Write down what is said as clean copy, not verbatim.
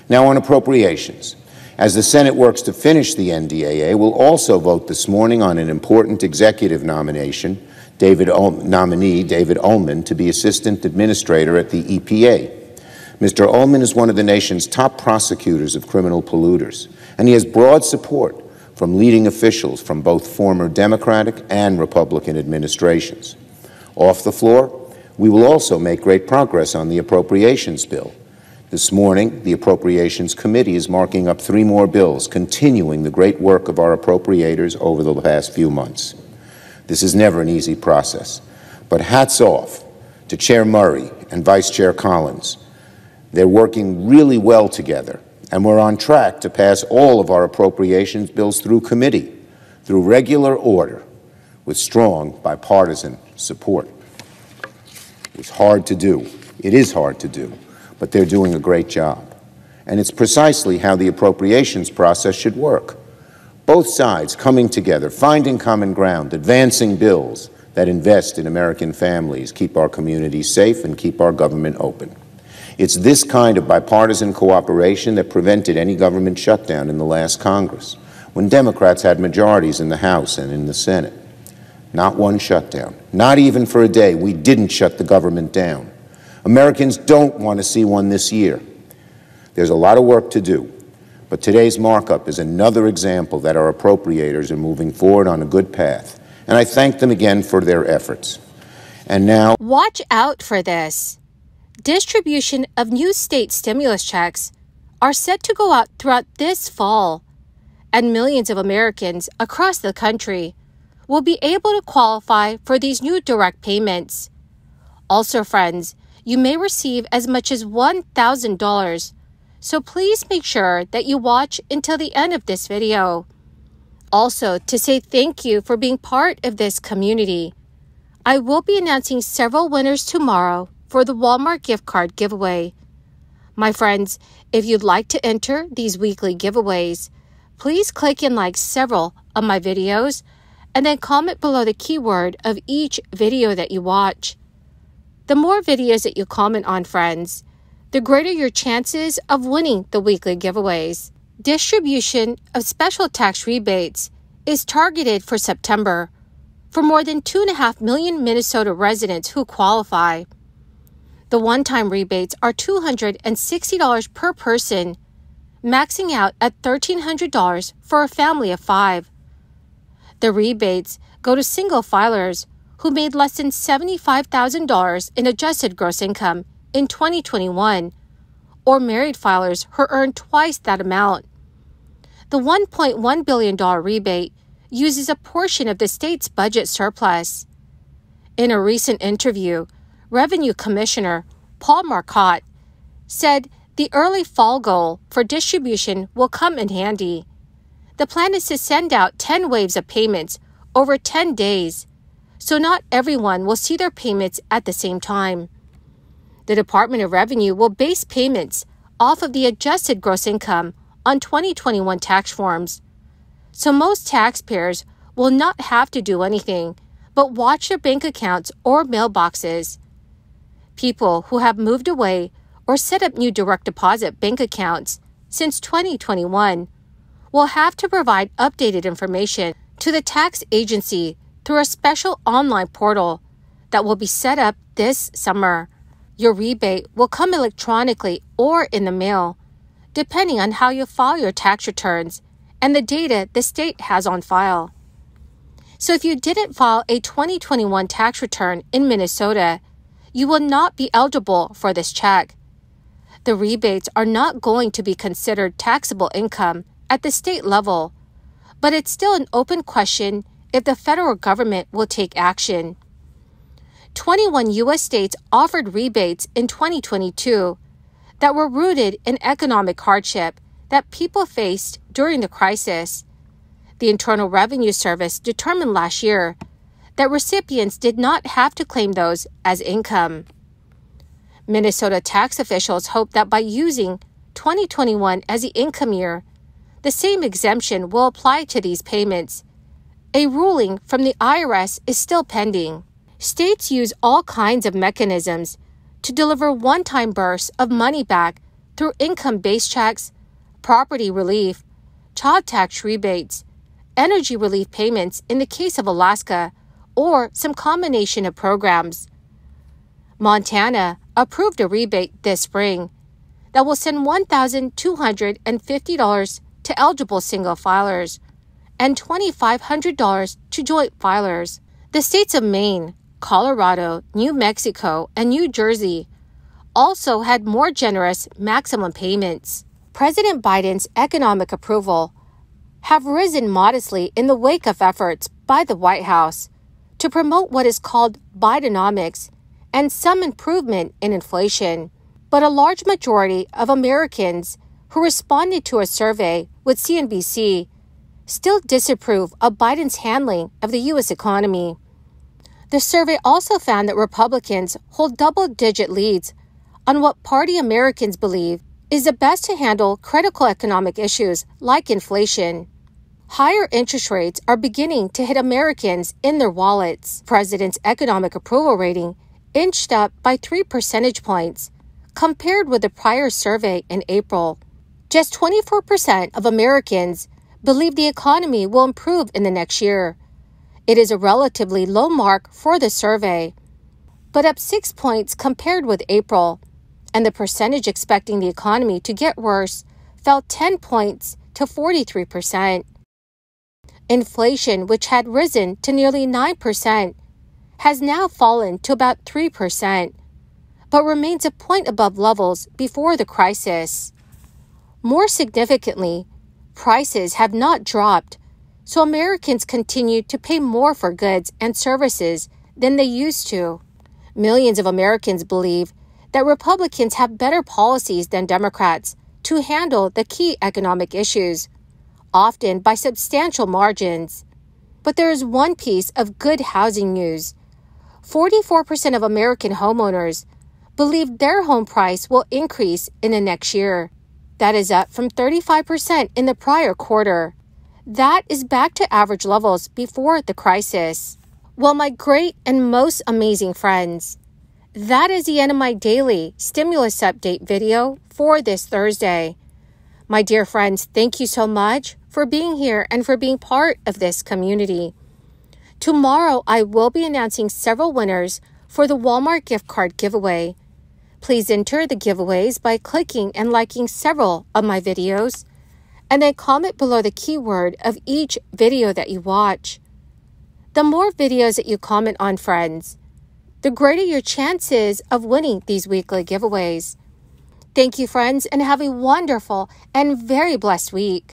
Now on appropriations. As the Senate works to finish the NDAA, we'll also vote this morning on an important executive nominee, David Ullman, to be Assistant Administrator at the EPA. Mr. Ullman is one of the nation's top prosecutors of criminal polluters, and he has broad support from leading officials from both former Democratic and Republican administrations. Off the floor, we will also make great progress on the appropriations bill. This morning, the Appropriations Committee is marking up 3 more bills, continuing the great work of our appropriators over the past few months. This is never an easy process, but hats off to Chair Murray and Vice Chair Collins. They're working really well together, and we're on track to pass all of our appropriations bills through committee, through regular order, with strong bipartisan support. It's hard to do. It is hard to do, but they're doing a great job. And it's precisely how the appropriations process should work. Both sides coming together, finding common ground, advancing bills that invest in American families, keep our communities safe, and keep our government open. It's this kind of bipartisan cooperation that prevented any government shutdown in the last Congress, when Democrats had majorities in the House and in the Senate. Not one shutdown. Not even for a day. We didn't shut the government down. Americans don't want to see one this year. There's a lot of work to do, but today's markup is another example that our appropriators are moving forward on a good path, and I thank them again for their efforts. And now, watch out for this. Distribution of new state stimulus checks are set to go out throughout this fall, and millions of Americans across the country will be able to qualify for these new direct payments. Also, friends, you may receive as much as $1,000, so please make sure that you watch until the end of this video. Also, to say thank you for being part of this community, I will be announcing several winners tomorrow for the Walmart gift card giveaway. My friends, if you'd like to enter these weekly giveaways, please click and like several of my videos and then comment below the keyword of each video that you watch. The more videos that you comment on, friends, the greater your chances of winning the weekly giveaways. Distribution of special tax rebates is targeted for September for more than 2.5 million Minnesota residents who qualify. The one-time rebates are $260 per person, maxing out at $1,300 for a family of 5. The rebates go to single filers who made less than $75,000 in adjusted gross income in 2021, or married filers who earned twice that amount. The $1.1 billion rebate uses a portion of the state's budget surplus. In a recent interview, Revenue Commissioner Paul Marcotte said the early fall goal for distribution will come in handy. The plan is to send out 10 waves of payments over 10 days, so not everyone will see their payments at the same time. The Department of Revenue will base payments off of the adjusted gross income on 2021 tax forms, so most taxpayers will not have to do anything but watch their bank accounts or mailboxes. People who have moved away or set up new direct deposit bank accounts since 2021 will have to provide updated information to the tax agency through a special online portal that will be set up this summer. Your rebate will come electronically or in the mail, depending on how you file your tax returns and the data the state has on file. So if you didn't file a 2021 tax return in Minnesota, you will not be eligible for this check. The rebates are not going to be considered taxable income at the state level, but it's still an open question if the federal government will take action. 21 U.S. states offered rebates in 2022 that were rooted in economic hardship that people faced during the crisis. The Internal Revenue Service determined last year that recipients did not have to claim those as income. Minnesota tax officials hope that by using 2021 as the income year, the same exemption will apply to these payments. A ruling from the IRS is still pending. States use all kinds of mechanisms to deliver one-time bursts of money back through income-based checks, property relief, child tax rebates, energy relief payments in the case of Alaska, or some combination of programs. Montana approved a rebate this spring that will send $1,250 to eligible single filers and $2,500 to joint filers. The states of Maine, Colorado, New Mexico, and New Jersey also had more generous maximum payments. President Biden's economic approval have risen modestly in the wake of efforts by the White House to promote what is called Bidenomics and some improvement in inflation. But a large majority of Americans who responded to a survey with CNBC still disapprove of Biden's handling of the U.S. economy. The survey also found that Republicans hold double-digit leads on what Party Americans believe is the best to handle critical economic issues like inflation. Higher interest rates are beginning to hit Americans in their wallets. President's economic approval rating inched up by 3 percentage points compared with the prior survey in April. Just 24% of Americans believe the economy will improve in the next year. It is a relatively low mark for the survey, but up 6 points compared with April, and the percentage expecting the economy to get worse fell 10 points to 43%. Inflation, which had risen to nearly 9%, has now fallen to about 3%, but remains a point above levels before the crisis. More significantly, prices have not dropped, so Americans continue to pay more for goods and services than they used to. Millions of Americans believe that Republicans have better policies than Democrats to handle the key economic issues, often by substantial margins. But there is one piece of good housing news. 44% of American homeowners believe their home price will increase in the next year. That is up from 35% in the prior quarter. That is back to average levels before the crisis. Well, my great and most amazing friends, that is the end of my daily stimulus update video for this Thursday. My dear friends, thank you so much for being here and for being part of this community. Tomorrow, I will be announcing several winners for the Walmart gift card giveaway. Please enter the giveaways by clicking and liking several of my videos, and then comment below the keyword of each video that you watch. The more videos that you comment on, friends, the greater your chances of winning these weekly giveaways. Thank you, friends, and have a wonderful and very blessed week.